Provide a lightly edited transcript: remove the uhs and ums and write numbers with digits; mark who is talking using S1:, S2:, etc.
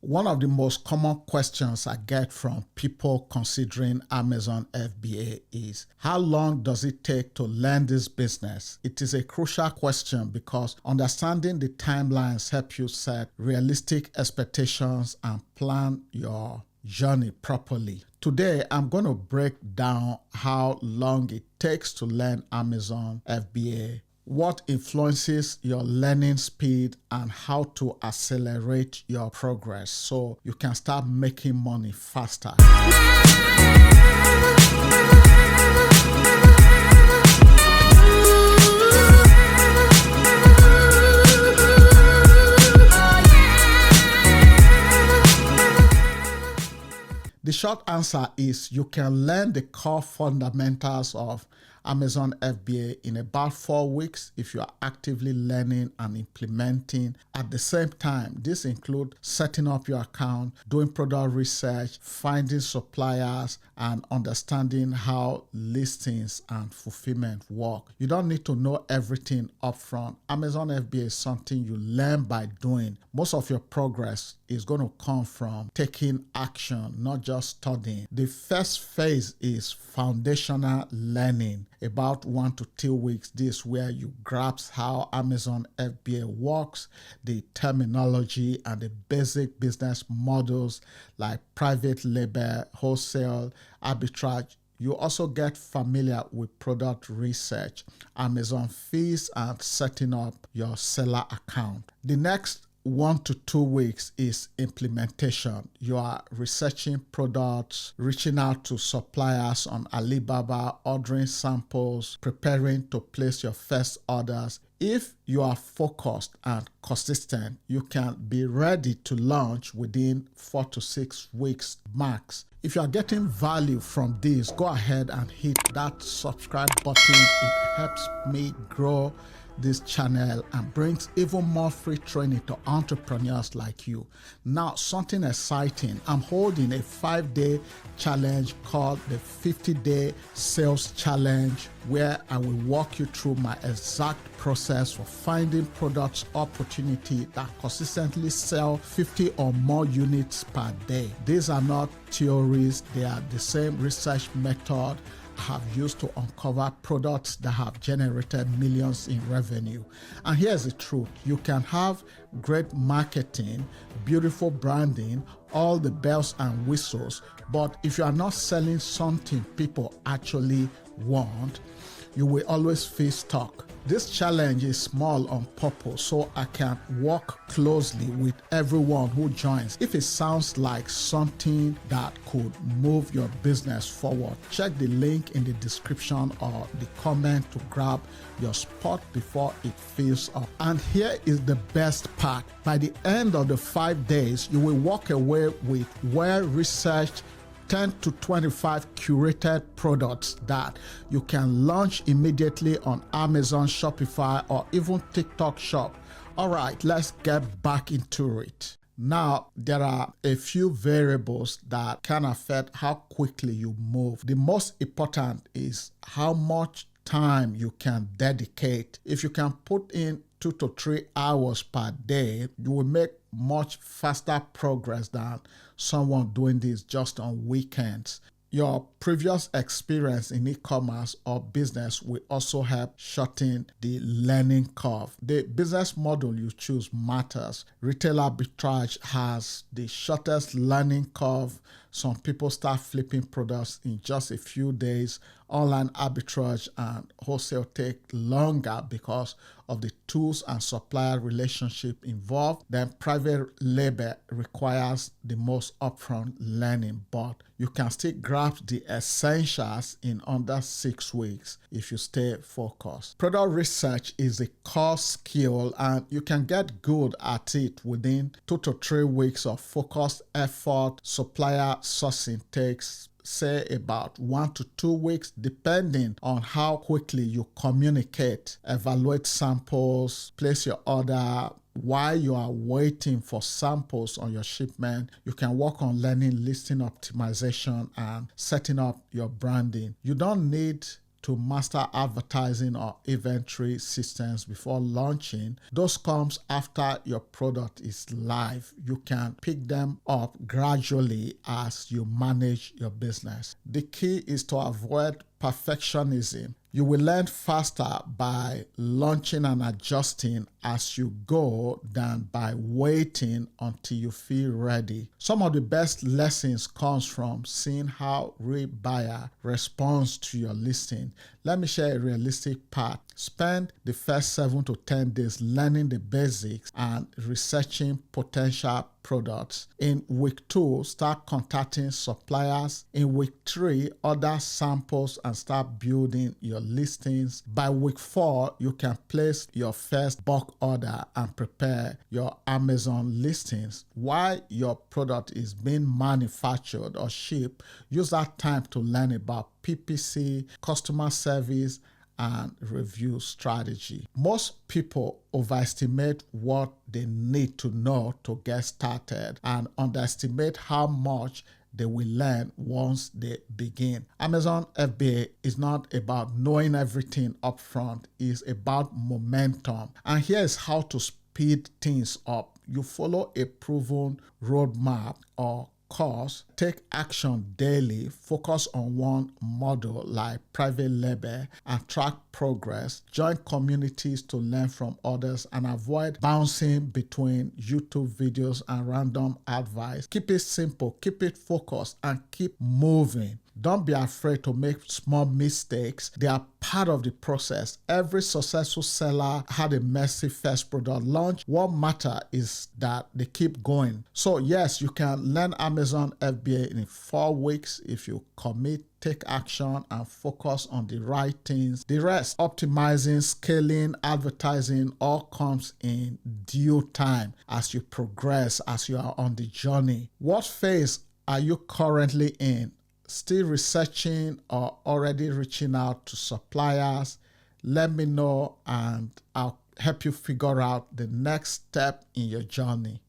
S1: One of the most common questions I get from people considering Amazon FBA is, how long does it take to learn this business? It is a crucial question because understanding the timelines help you set realistic expectations and plan your journey properly. Today, I'm going to break down how long it takes to learn Amazon FBA, what influences your learning speed, and how to accelerate your progress so you can start making money faster. The short answer is you can learn the core fundamentals of Amazon FBA in about 4 weeks if you are actively learning and implementing at the same time. This includes setting up your account, doing product research, finding suppliers, and understanding how listings and fulfillment work. You don't need to know everything upfront. Amazon FBA is something you learn by doing. Most of your progress is going to come from taking action, not just studying. The first phase is foundational learning, about 1 to 2 weeks. This is where you grasp how Amazon FBA works, the terminology, and the basic business models like private label, wholesale, arbitrage. You also get familiar with product research, Amazon fees, and setting up your seller account. The next 1 to 2 weeks is implementation. You are researching products, reaching out to suppliers on Alibaba, ordering samples, preparing to place your first orders. If you are focused and consistent, you can be ready to launch within 4 to 6 weeks max. If you are getting value from this, go ahead and hit that subscribe button. It helps me grow this channel and brings even more free training to entrepreneurs like you. Now, something exciting. I'm holding a 5-day challenge called the 50-day sales challenge, where I will walk you through my exact process for finding products opportunity that consistently sell 50 or more units per day. These are not theories. They are the same research method have used to uncover products that have generated millions in revenue. And here's the truth. You can have great marketing, beautiful branding, all the bells and whistles, but if you are not selling something people actually want, you will always feel stuck. This challenge is small on purpose so I can work closely with everyone who joins. If it sounds like something that could move your business forward, check the link in the description or the comment to grab your spot before it fills up. And here is the best part. By the end of the 5 days, you will walk away with well-researched 10 to 25 curated products that you can launch immediately on Amazon, Shopify, or even TikTok Shop. All right, let's get back into it. Now, there are a few variables that can affect how quickly you move. The most important is how much time you can dedicate. If you can put in 2 to 3 hours per day, you will make much faster progress than someone doing this just on weekends. Your previous experience in e-commerce or business will also help shorten the learning curve. The business model you choose matters. Retail arbitrage has the shortest learning curve. Some people start flipping products in just a few days. Online arbitrage and wholesale take longer because of the tools and supplier relationship involved. Then private label requires the most upfront learning, but you can still grasp the essentials in under 6 weeks if you stay focused. Product research is a core skill and you can get good at it within 2 to 3 weeks of focused effort. Supplier sourcing takes say about 1 to 2 weeks, depending on how quickly you communicate, evaluate samples, place your order. While you are waiting for samples on your shipment, you can work on learning listing optimization and setting up your branding. You don't need to master advertising or inventory systems before launching. Those comes after your product is live. You can pick them up gradually as you manage your business. The key is to avoid perfectionism. You will learn faster by launching and adjusting as you go than by waiting until you feel ready. Some of the best lessons comes from seeing how real buyer responds to your listing. Let me share a realistic part. Spend the first 7 to 10 days learning the basics and researching potential products. In week 2, start contacting suppliers. In week 3, order samples and start building your listings. By week 4, you can place your first bulk order and prepare your Amazon listings. While your product is being manufactured or shipped, use that time to learn about PPC, customer service, and review strategy. Most people overestimate what they need to know to get started and underestimate how much they will learn once they begin. Amazon FBA is not about knowing everything up front, it's about momentum. And here is how to speed things up. You follow a proven roadmap or course, take action daily, focus on one model like private label and track progress, join communities to learn from others, and avoid bouncing between YouTube videos and random advice. Keep it simple, keep it focused, and keep moving. Don't be afraid to make small mistakes. They are part of the process. Every successful seller had a messy first product launch. What matters is that they keep going. So yes, you can learn Amazon FBA in 4 weeks if you commit, take action, and focus on the right things. The rest, optimizing, scaling, advertising, all comes in due time as you progress, as you are on the journey. What phase are you currently in? Still researching or already reaching out to suppliers? Let me know and I'll help you figure out the next step in your journey.